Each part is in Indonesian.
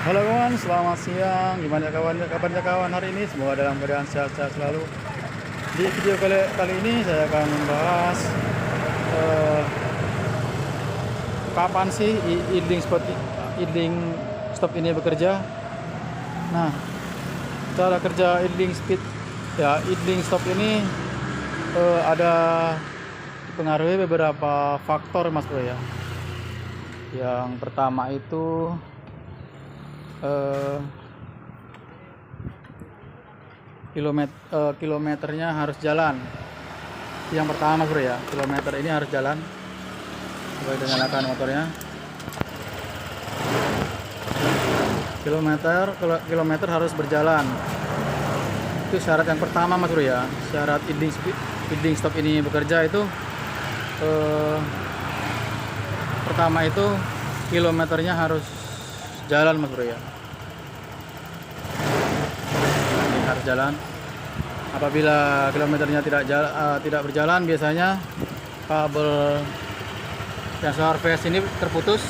Halo kawan, selamat siang. Gimana kabarnya kawan hari ini? Semoga dalam keadaan sehat-sehat selalu. Di video kali ini saya akan membahas eh, kapan sih idling stop ini bekerja. Nah, cara kerja idling stop ini ada dipengaruhi beberapa faktor Mas Bro ya. Yang pertama itu eh, kilometernya harus jalan. Yang pertama Bro ya, kilometer ini harus jalan. Coba kita nyalakan motornya. Kilometer harus berjalan. Itu syarat yang pertama Mas Bro ya. Syarat idling stop ini bekerja itu pertama itu kilometernya harus jalan Mas Bro ya. Ini harus jalan. Apabila kilometernya tidak berjalan, biasanya kabel sensor VS ini terputus,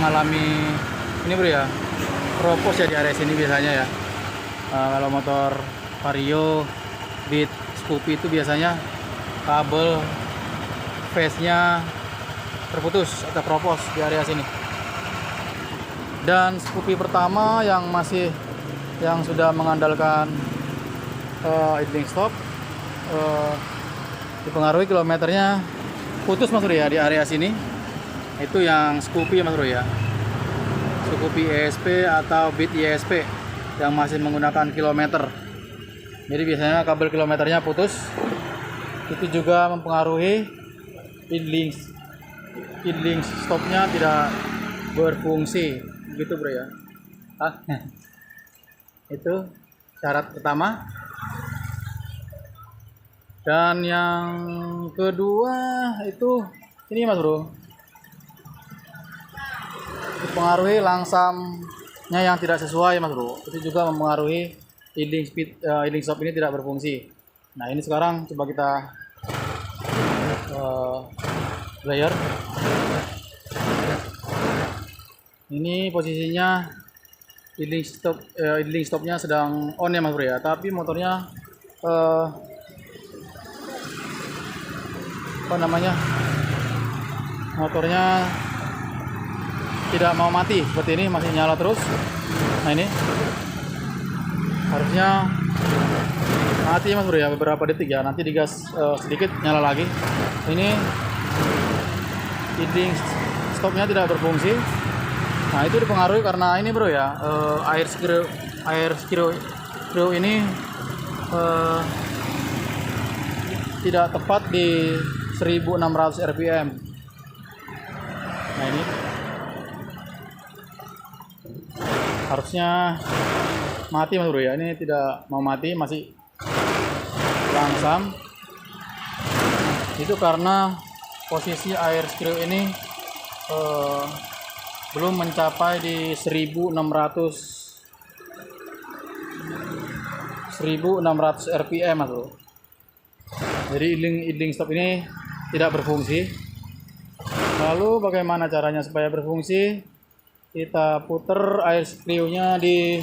mengalami ini Bro ya, keropos ya di area sini biasanya ya. Kalau motor Vario, Beat, Scoopy itu biasanya kabel phase-nya terputus atau keropos di area sini. Dan Scoopy pertama yang sudah mengandalkan idling stop dipengaruhi kilometernya putus Mas Bro ya di area sini. Itu yang Scoopy Mas Bro ya. Scoopy ESP atau Beat ESP yang masih menggunakan kilometer. Jadi biasanya kabel kilometernya putus. Itu juga mempengaruhi idling stopnya tidak berfungsi, gitu Bro ya. Itu syarat pertama. Dan yang kedua itu ini Mas Bro, dipengaruhi langsamnya yang tidak sesuai Mas Bro. Itu juga mempengaruhi idling stop ini tidak berfungsi. Nah ini sekarang coba kita player. Ini posisinya idling stopnya sedang on ya Mas Bro ya, tapi motornya motornya tidak mau mati, seperti ini masih nyala terus. Nah ini harusnya mati Mas Bro ya beberapa detik ya, nanti digas sedikit nyala lagi. Ini idling stopnya tidak berfungsi. Nah itu dipengaruhi karena ini Bro ya, air screw ini tidak tepat di 1600 rpm. Nah ini harusnya mati Mas Bro ya, ini tidak mau mati, masih langsam. Itu karena posisi air screw ini belum mencapai di 1600 rpm Mas Bro. Jadi idling stop ini tidak berfungsi. Lalu bagaimana caranya supaya berfungsi? Kita puter air screw-nya di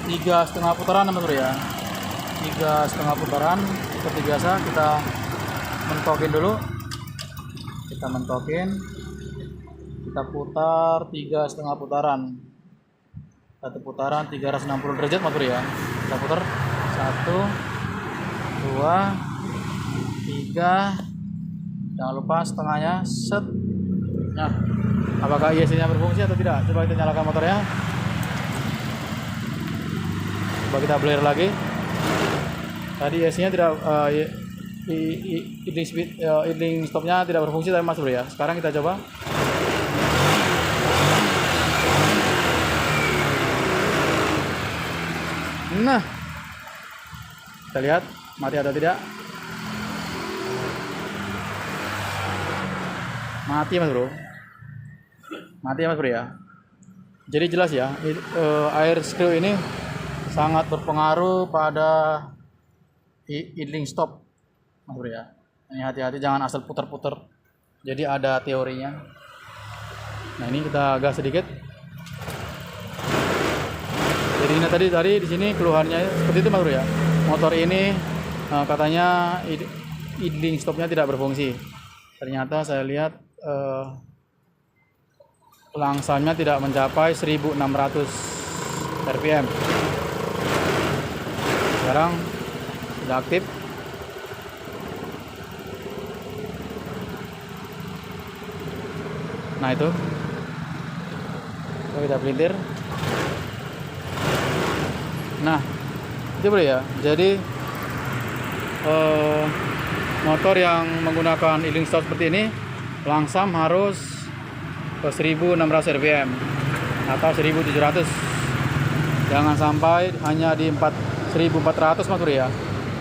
3,5 putaran Mas Bro ya. 3,5 putaran seperti biasa. Kita mentokin dulu. Kita putar 3,5 putaran. Satu putaran 360 derajat Mas Bro ya. Kita putar 1 2 3, jangan lupa setengahnya, set. Nah, apakah ISC-nya berfungsi atau tidak? Coba kita nyalakan motornya. Coba kita blare lagi. Tadi ISC-nya tidak, idling stopnya tidak berfungsi tapi Mas Bro ya. Sekarang kita coba. Nah, kita lihat mati atau tidak. Mati Mas Bro. Mati ya Mas Bro ya. Jadi jelas ya, air screw ini sangat berpengaruh pada idling stop Mas Bro ya. Ini hati-hati jangan asal putar-putar. Jadi ada teorinya. Nah ini kita gas sedikit. Jadi ini tadi di sini keluhannya seperti itu Mas Bro ya. Motor ini katanya idling stopnya tidak berfungsi. Ternyata saya lihat langsamnya tidak mencapai 1600 rpm. Sekarang sudah aktif. Nah itu, kita pelintir. Nah itu boleh ya. Jadi motor yang menggunakan idling stop seperti ini langsam harus ke 1600 rpm atau 1700. Jangan sampai hanya di 1400 Mas Bro ya.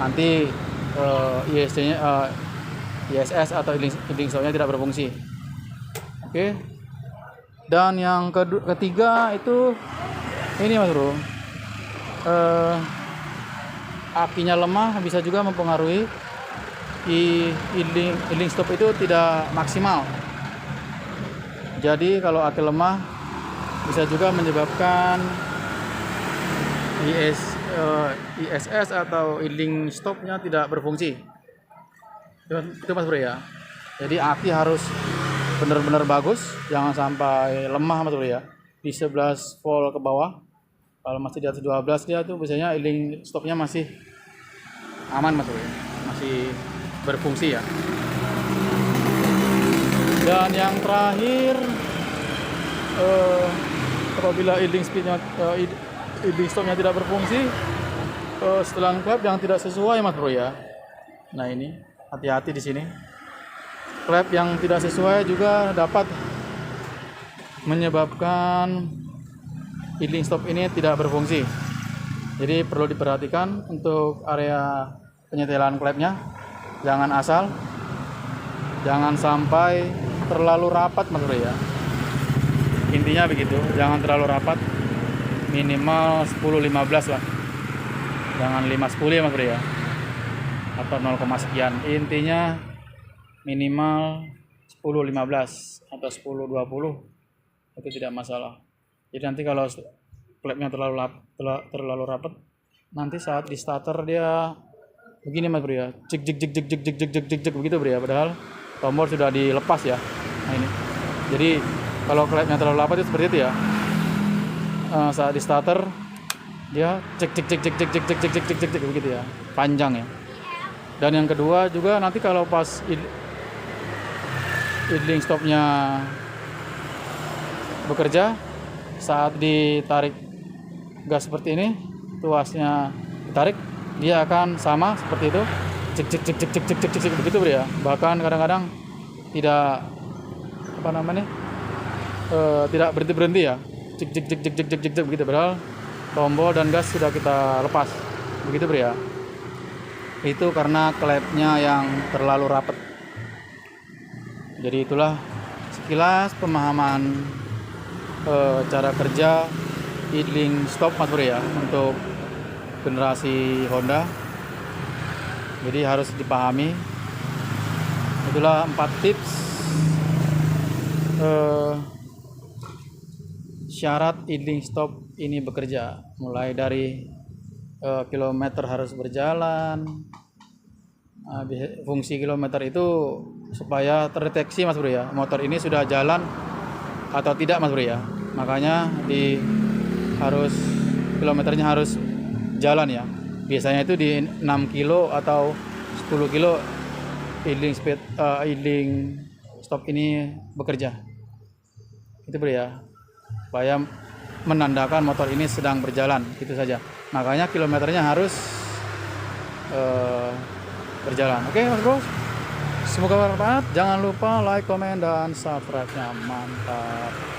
Nanti ISS atau idling stopnya tidak berfungsi. Oke. Dan yang ketiga itu ini Mas Bro. Akinya lemah bisa juga mempengaruhi idling stop itu tidak maksimal. Jadi kalau aki lemah bisa juga menyebabkan ISS atau idling stopnya tidak berfungsi. Itu Mas Bro ya. Jadi aki harus benar-benar bagus, jangan sampai lemah Mas Bro ya. Di 11 volt ke bawah. Kalau masih di atas 12 dia tuh biasanya idling stopnya masih aman Mas Bro ya. Masih berfungsi ya. Dan yang terakhir apabila idling stopnya tidak berfungsi, setelan klep yang tidak sesuai Mas Bro ya. Nah ini hati-hati di sini. Klep yang tidak sesuai juga dapat menyebabkan idling stop ini tidak berfungsi. Jadi perlu diperhatikan untuk area penyetelan klepnya. Jangan asal, jangan sampai terlalu rapat Mas Bro ya. Intinya begitu, jangan terlalu rapat, minimal 10-15 lah. Jangan 5-10 ya Mas Bro ya. Atau 0, sekian. Intinya minimal 10-15 atau 10-20 itu tidak masalah. Jadi nanti kalau klepnya terlalu rapat, nanti saat di starter dia begini Mas Bro ya, jik begitu Bro ya, padahal tombol sudah dilepas ya. Nah ini, jadi kalau klepnya terlalu rapat itu seperti itu ya. Saat di starter dia cek begitu ya, panjang ya. Dan yang kedua juga nanti kalau pas idling stopnya bekerja, saat ditarik gas seperti ini, tuasnya ditarik, dia akan sama seperti itu, cek begitu Bro ya. Bahkan kadang-kadang tidak tidak berhenti ya, cek begitu, padahal tombol dan gas sudah kita lepas begitu Bro ya. Itu karena klepnya yang terlalu rapat. Jadi itulah sekilas pemahaman cara kerja idling stop Mas Bro ya untuk generasi Honda. Jadi harus dipahami. Itulah 4 tips syarat idling stop ini bekerja. Mulai dari kilometer harus berjalan. Fungsi kilometer itu supaya terdeteksi Mas Bro ya, motor ini sudah jalan atau tidak Mas Bro ya. Makanya kilometernya harus jalan ya. Biasanya itu di 6 kilo atau 10 kilo idling stop ini bekerja. Itu Bro ya. Supaya menandakan motor ini sedang berjalan, itu saja. Makanya kilometernya harus berjalan. Oke Mas Bro, semoga bermanfaat. Jangan lupa like, komen, dan subscribe-nya. Mantap.